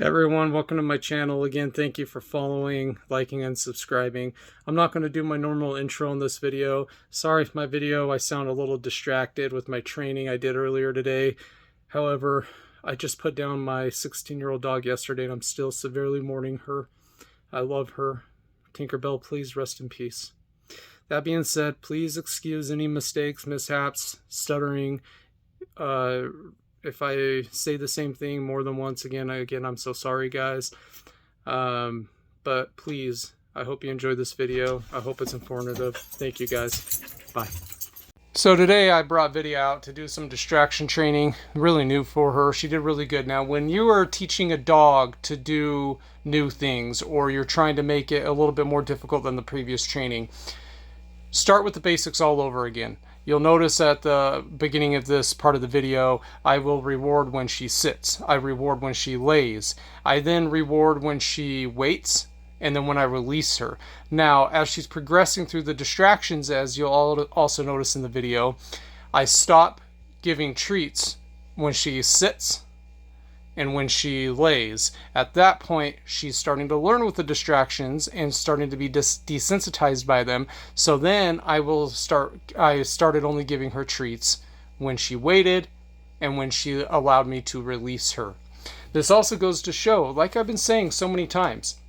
Everyone, welcome to my channel. Again, thank you for following, liking, and subscribing. I'm not going to do my normal intro in this video. Sorry if my video I sound a little distracted with my training I did earlier today. However, I just put down my 16-year-old dog yesterday and I'm still severely mourning her. I love her. Tinkerbell, please rest in peace. That being said, please excuse any mistakes, mishaps, stuttering. If I say the same thing more than once, again, I'm so sorry, guys. But please, I hope you enjoyed this video. I hope it's informative. Thank you, guys. Bye. So today I brought Vidya out to do some distraction training, really new for her. She did really good. Now, when you are teaching a dog to do new things, or you're trying to make it a little bit more difficult than the previous training, start with the basics all over again. You'll notice at the beginning of this part of the video, I will reward when she sits. I reward when she lays. I then reward when she waits, and then when I release her. Now, as she's progressing through the distractions, as you'll also notice in the video, I stop giving treats when she sits and when she lays. At that point, she's starting to learn with the distractions and starting to be desensitized by them. So then I started only giving her treats when she waited and when she allowed me to release her. This also goes to show, like I've been saying so many times,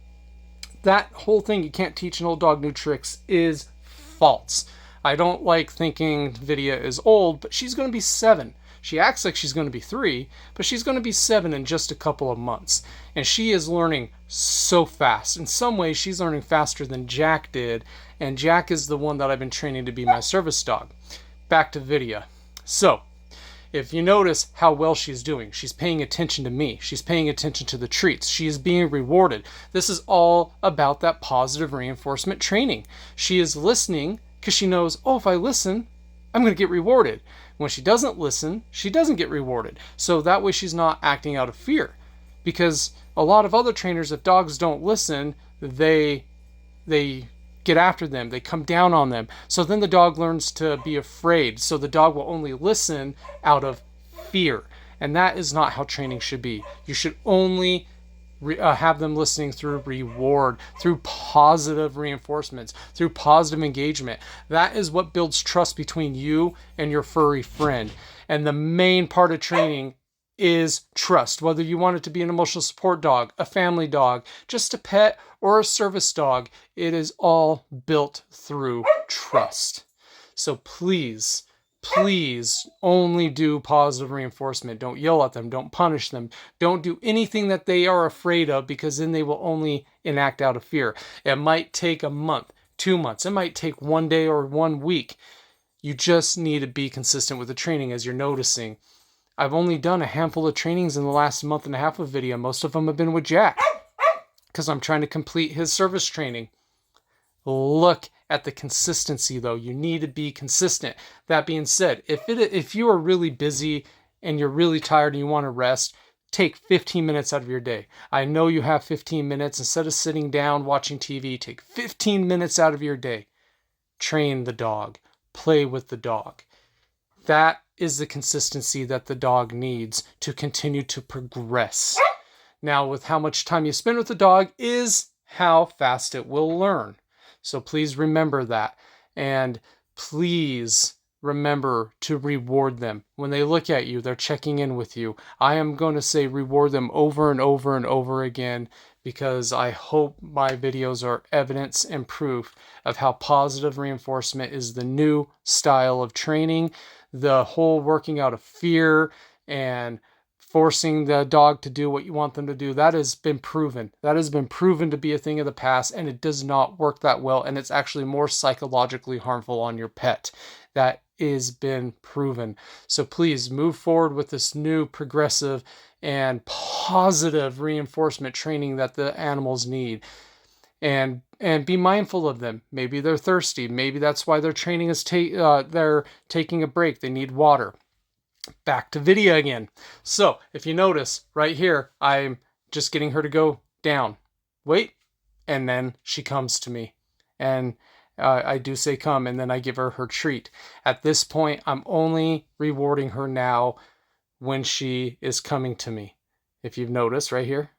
that whole thing, you can't teach an old dog new tricks, is false. I don't like thinking Vidya is old, but she's going to be 7. She acts like she's going to be 3, but she's going to be 7 in just a couple of months. And she is learning so fast. In some ways, she's learning faster than Jack did. And Jack is the one that I've been training to be my service dog. Back to Vidya. So, if you notice how well she's doing, she's paying attention to me. She's paying attention to the treats. She is being rewarded. This is all about that positive reinforcement training. She is listening because she knows, oh, if I listen, I'm going to get rewarded. When she doesn't listen, she doesn't get rewarded. So that way she's not acting out of fear. Because a lot of other trainers, if dogs don't listen, they get after them. They come down on them. So then the dog learns to be afraid. So the dog will only listen out of fear. And that is not how training should be. You should only have them listening through reward, through positive reinforcements, through positive engagement. That is what builds trust between you and your furry friend. And the main part of training is trust. Whether you want it to be an emotional support dog, a family dog, just a pet, or a service dog, it is all built through trust. So please only do positive reinforcement. Don't yell at them. Don't punish them. Don't do anything that they are afraid of, because then they will only enact out of fear. It might take a month, 2 months. It might take 1 day or 1 week. You just need to be consistent with the training. As you're noticing, I've only done a handful of trainings in the last month and a half of Vidya. Most of them have been with Jack because I'm trying to complete his service training. Look at the consistency, though. You need to be consistent. That being said, if you are really busy and you're really tired and you want to rest, take 15 minutes out of your day. I know you have 15 minutes. Instead of sitting down watching TV, take 15 minutes out of your day. Train the dog. Play with the dog. That is the consistency that the dog needs to continue to progress. Now, with how much time you spend with the dog is how fast it will learn. So please remember that. And please remember to reward them. When they look at you, they're checking in with you. I am going to say reward them over and over and over again, because I hope my videos are evidence and proof of how positive reinforcement is the new style of training. The whole working out of fear and forcing the dog to do what you want them to do, that has been proven. That has been proven to be a thing of the past, and it does not work that well, and it's actually more psychologically harmful on your pet. That has been proven. So please move forward with this new progressive and positive reinforcement training that the animals need. And be mindful of them. Maybe they're thirsty. Maybe that's why their training is they're taking a break. They need water. Back to Vidya again. So if you notice right here, I'm just getting her to go down. Wait. And then she comes to me. And I do say come, and then I give her her treat. At this point, I'm only rewarding her now when she is coming to me. If you've noticed right here,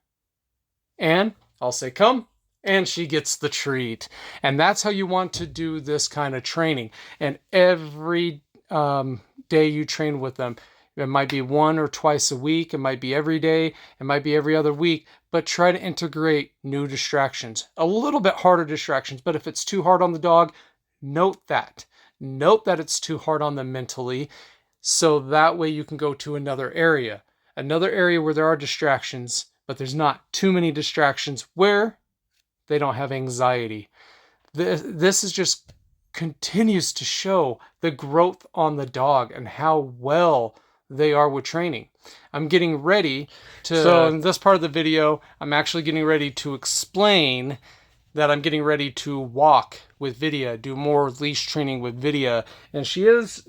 And I'll say, come, and she gets the treat. And that's how you want to do this kind of training. And every day you train with them, it might be 1 or twice a week, it might be every day, it might be every other week, but try to integrate new distractions. A little bit harder distractions, but if it's too hard on the dog, note that. Note that it's too hard on them mentally, so that way you can go to another area. Another area where there are distractions, but there's not too many distractions where they don't have anxiety. This is just continues to show the growth on the dog and how well they are with training. I'm getting ready to, so in this part of the video, I'm actually getting ready to explain that I'm getting ready to walk with Vidya, do more leash training with Vidya. And she is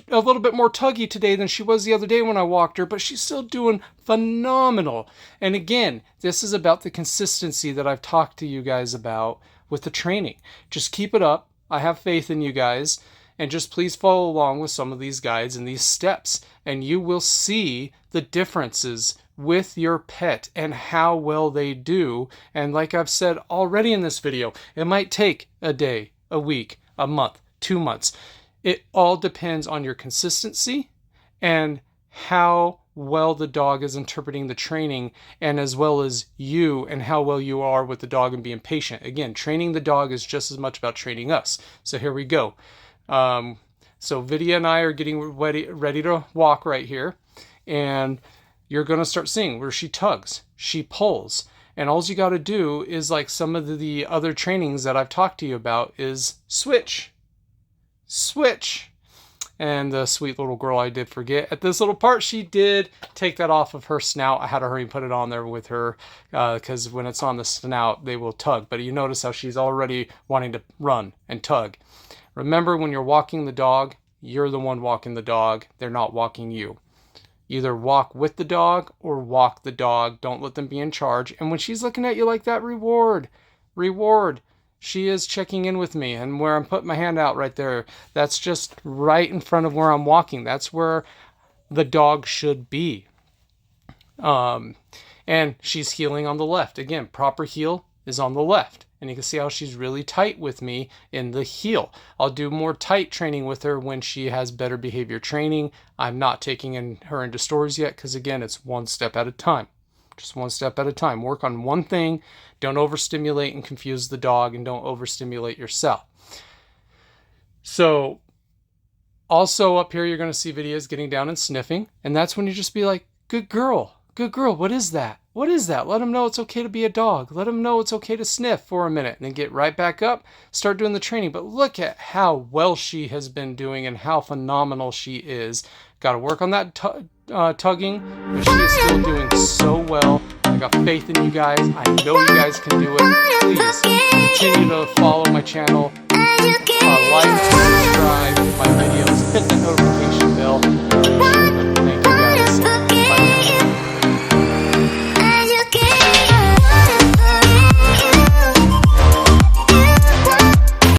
a little bit more tuggy today than she was the other day when I walked her, but she's still doing phenomenal. And again, this is about the consistency that I've talked to you guys about with the training. Just keep it up. I have faith in you guys. And just please follow along with some of these guides and these steps, and you will see the differences with your pet and how well they do. And like I've said already in this video, it might take a day, a week, a month, 2 months. It all depends on your consistency and how well the dog is interpreting the training, and as well as you and how well you are with the dog and being patient. Again, training the dog is just as much about training us. So here we go. So Vidya and I are getting ready to walk right here, and you're going to start seeing where she tugs, she pulls, and all you got to do is, like some of the other trainings that I've talked to you about, is switch. And the sweet little girl, I did forget at this little part, she did take that off of her snout. I had to hurry and put it on there with her, because when it's on the snout, they will tug. But you notice how she's already wanting to run and tug. Remember, when you're walking the dog, you're the one walking the dog. They're not walking you. Either walk with the dog or walk the dog. Don't let them be in charge. And when she's looking at you like that, reward. She is checking in with me, and where I'm putting my hand out right there, that's just right in front of where I'm walking. That's where the dog should be. And she's heeling on the left. Again, proper heel is on the left. And you can see how she's really tight with me in the heel. I'll do more tight training with her when she has better behavior training. I'm not taking her into stores yet, because again, it's one step at a time. Just one step at a time. Work on one thing. Don't overstimulate and confuse the dog, and don't overstimulate yourself. So also up here, you're going to see videos getting down and sniffing. And that's when you just be like, good girl, what is that? What is that? Let them know it's okay to be a dog. Let them know it's okay to sniff for a minute, and then get right back up, start doing the training. But look at how well she has been doing and how phenomenal she is. Got to work on that tugging, but she is still doing so well. I got faith in you guys. I know you guys can do it. Please continue to follow my channel, like, subscribe my videos, hit the notification bell.